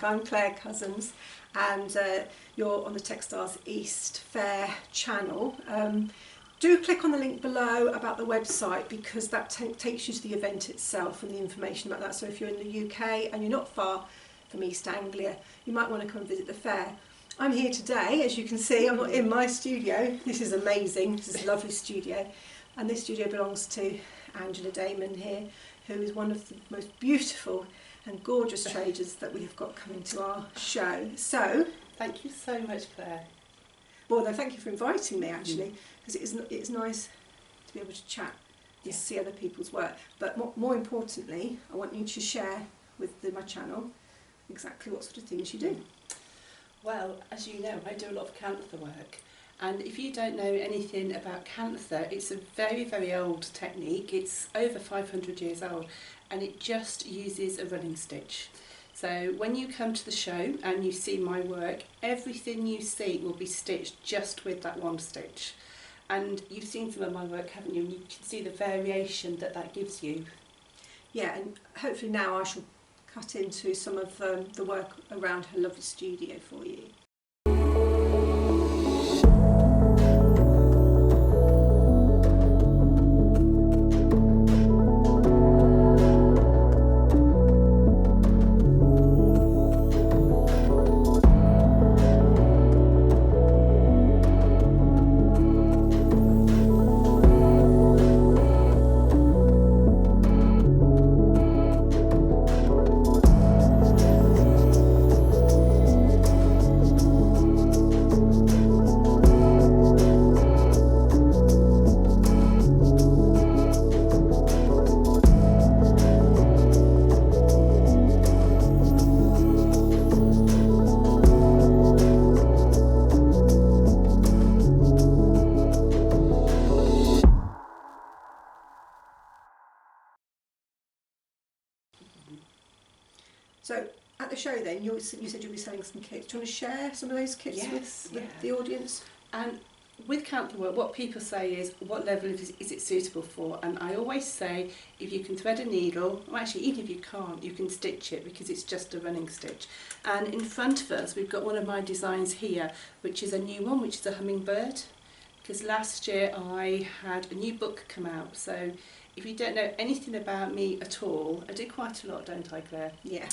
I'm Claire Cousins, and you're on the Textiles East Fair channel. Do click on the link below about the website, because that takes you to the event itself and the information about that. So if you're in the UK and you're not far from East Anglia, you might want to come and visit the fair. I'm here today, as you can see. I'm not in my studio. This is amazing. This is a lovely studio, and this studio belongs to Angela Daymond here, who is one of the most beautiful and gorgeous traders that we have got coming to our show. So, thank you so much, Claire. Well, no, thank you for inviting me, actually, because it's nice to be able to chat and see other people's work. But more importantly, I want you to share with my channel exactly what sort of things you do. Well, as you know, I do a lot of Kantha work, and if you don't know anything about Kantha, it's a very, very old technique. It's over 500 years old, and it just uses a running stitch. So when you come to the show and you see my work, everything you see will be stitched just with that one stitch. And you've seen some of my work, haven't you? And you can see the variation that gives you. Yeah, and hopefully now I shall cut into some of the work around her lovely studio for you. So at the show then, you said you'll be selling some kits. Do you want to share some of those kits with the audience? And with Kantha work, what people say is, what level is it suitable for? And I always say, if you can thread a needle, or actually even if you can't, you can stitch it, because it's just a running stitch. And in front of us, we've got one of my designs here, which is a new one, which is a hummingbird. Because last year I had a new book come out, so if you don't know anything about me at all, I do quite a lot, don't I, Claire? Yeah.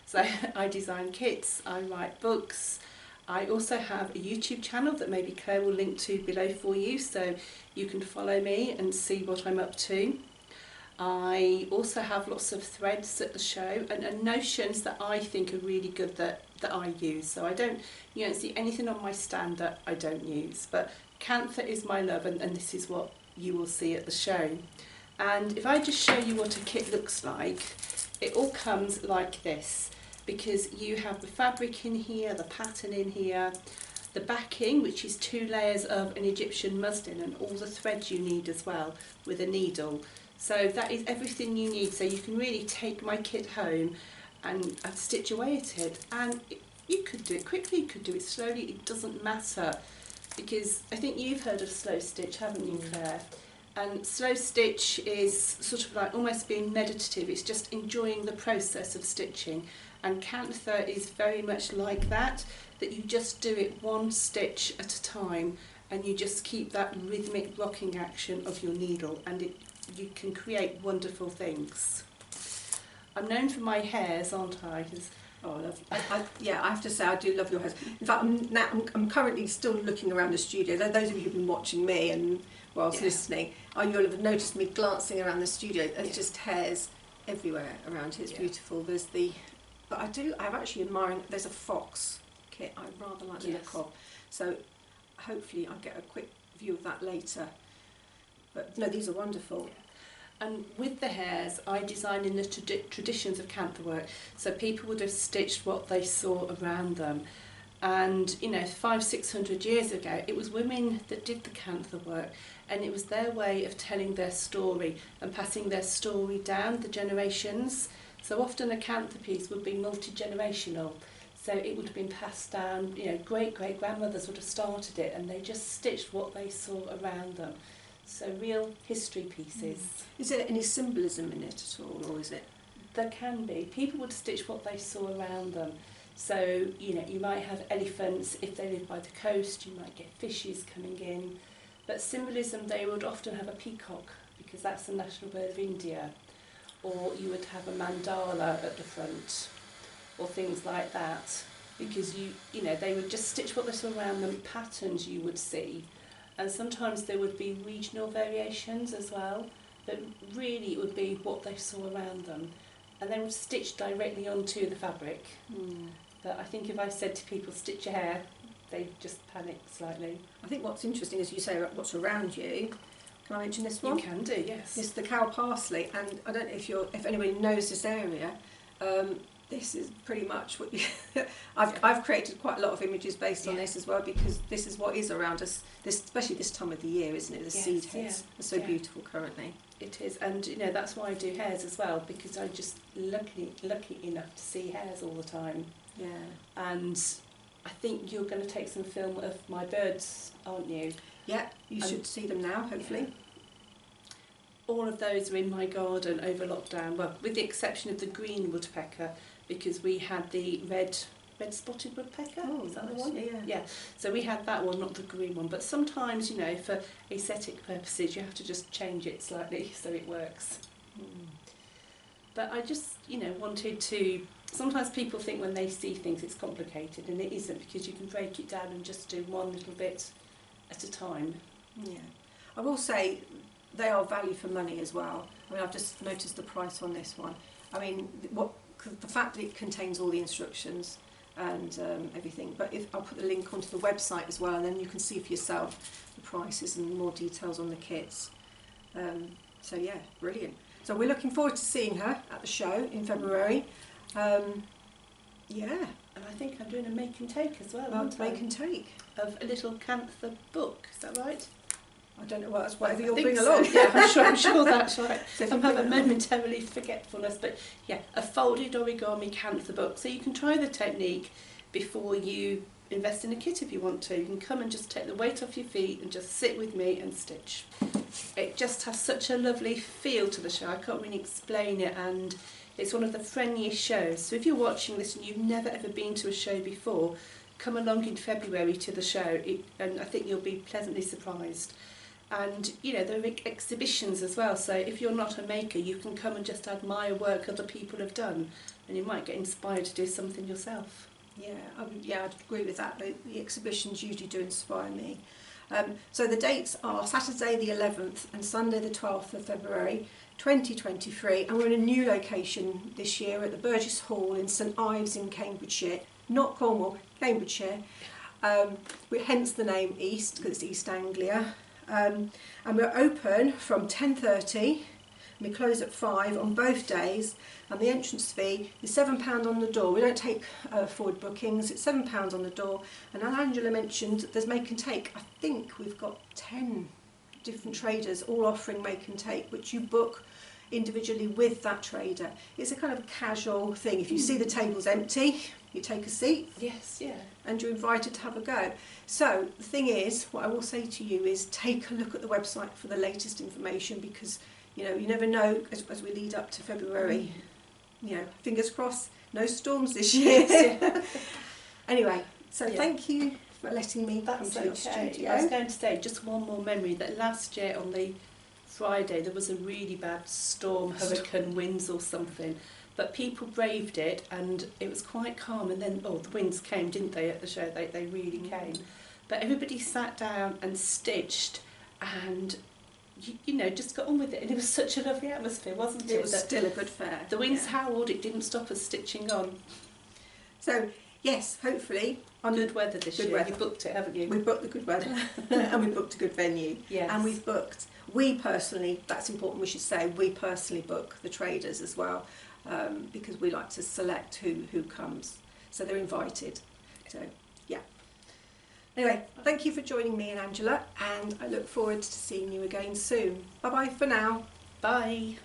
So I design kits, I write books. I also have a YouTube channel that maybe Claire will link to below for you, so you can follow me and see what I'm up to. I also have lots of threads at the show and notions that I think are really good that I use. So you don't see anything on my stand that I don't use, but Kantha is my love, and this is what you will see at the show. And if I just show you what a kit looks like, it all comes like this, because you have the fabric in here, the pattern in here, the backing, which is 2 layers of an Egyptian muslin, and all the threads you need as well with a needle. So that is everything you need. So you can really take my kit home and stitch away at it. And you could do it quickly, you could do it slowly, it doesn't matter. Because I think you've heard of slow stitch, haven't you, Claire? And slow stitch is sort of like almost being meditative. It's just enjoying the process of stitching. And Kantha is very much like that you just do it one stitch at a time, and you just keep that rhythmic rocking action of your needle, and you can create wonderful things. I'm known for my hairs, aren't I? Oh, yeah, I have to say I do love your hairs. In fact, I'm currently still looking around the studio. Those of you who've been watching me and whilst listening, you'll have noticed me glancing around the studio. There's just hairs everywhere around here. It's beautiful. But I'm actually admiring, there's a fox kit I rather like the look of. So hopefully I'll get a quick view of that later. But no, these are wonderful. And with the hairs, I design in the traditions of Kantha work. So people would have stitched what they saw around them. And, you know, 500-600 years ago, it was women that did the Kantha work. And it was their way of telling their story and passing their story down the generations. So often a Kantha piece would be multi-generational. So it would have been passed down, you know, great-great-grandmothers would have started it, and they just stitched what they saw around them. So real history pieces. Is there any symbolism in it at all, or is it? There can be. People would stitch what they saw around them. So, you know, you might have elephants. If they live by the coast, you might get fishes coming in. But symbolism, they would often have a peacock, because that's the national bird of India. Or you would have a mandala at the front, or things like that. Because you know, they would just stitch what they saw around them, patterns you would see. And sometimes there would be regional variations as well, but really it would be what they saw around them. And they would stitch directly onto the fabric. But I think if I said to people, stitch your hair, they just panic slightly. I think what's interesting is you say what's around you. Can I mention this one? You can do, yes. It's the cow parsley, and I don't know if anybody knows this area. This is pretty much what you I've created quite a lot of images based on this as well, because this is what is around us, especially this time of the year, isn't it? The seed heads are so beautiful currently. It is, and you know, that's why I do hairs as well, because I'm just lucky enough to see hairs all the time. Yeah. And I think you're going to take some film of my birds, aren't you? Yeah, you should see them now, hopefully. Yeah. All of those are in my garden over lockdown, well, with the exception of the green woodpecker, because we had the red spotted woodpecker. Oh, is that nice. the one? Yeah. Yeah. So we had that one, not the green one. But sometimes, you know, for aesthetic purposes, you have to just change it slightly so it works. But I just, you know, wanted to. Sometimes people think when they see things it's complicated, and it isn't, because you can break it down and just do one little bit at a time. Yeah. I will say they are value for money as well. I mean, I've just noticed the price on this one. I mean, the fact that it contains all the instructions and everything, but I'll put the link onto the website as well, and then you can see for yourself the prices and more details on the kits. So yeah, brilliant. So we're looking forward to seeing her at the show in February. Yeah. And I think I'm doing a make and take as well. Make and take of a little Kantha book. Is that right? I don't know whatever you'll bring so. along. Yeah, I'm sure that's right. So I'm having momentarily forgetfulness, but yeah, a folded origami Kantha book. So you can try the technique before you invest in a kit if you want to. You can come and just take the weight off your feet and just sit with me and stitch. It just has such a lovely feel to the show. I can't really explain it, and it's one of the friendliest shows. So if you're watching this and you've never ever been to a show before, come along in February to the show, and I think you'll be pleasantly surprised. And you know, there are exhibitions as well, so if you're not a maker, you can come and just admire work other people have done, and you might get inspired to do something yourself. Yeah, I'd agree with that. The exhibitions usually do inspire me. So the dates are Saturday the 11th and Sunday the 12th of February 2023, and we're in a new location this year at the Burgess Hall in St Ives in Cambridgeshire, not Cornwall, Cambridgeshire. Hence the name East, because it's East Anglia. And we're open from 10:30. We close at 5 on both days, and the entrance fee is £7 on the door. We don't take forward bookings, it's £7 on the door. And as Angela mentioned, there's make and take. I think we've got 10 different traders all offering make and take, which you book individually with that trader. It's a kind of casual thing. If you see the table's empty, you take a seat. Yes, yeah. And you're invited to have a go. So the thing is, what I will say to you is take a look at the website for the latest information, because you know, you never know as we lead up to February. You know, fingers crossed, no storms this year. Anyway, so thank you for letting me come to your studio. I was going to say, just one more memory, that last year on the Friday there was a really bad storm, hurricane winds or something, but people braved it and it was quite calm, and then, the winds came, didn't they, at the show? They really came. But everybody sat down and stitched, and you know, just got on with it, and it was such a lovely atmosphere, wasn't it? It was still a good fair. The winds howled, it didn't stop us stitching on. So yes, hopefully on good weather this year. Weather. You booked it, haven't you? We booked the good weather and we booked a good venue. Yes. And we personally, that's important we should say, we personally book the traders as well, because we like to select who comes. So they're invited. So yeah. Anyway, thank you for joining me and Angela, and I look forward to seeing you again soon. Bye bye for now. Bye.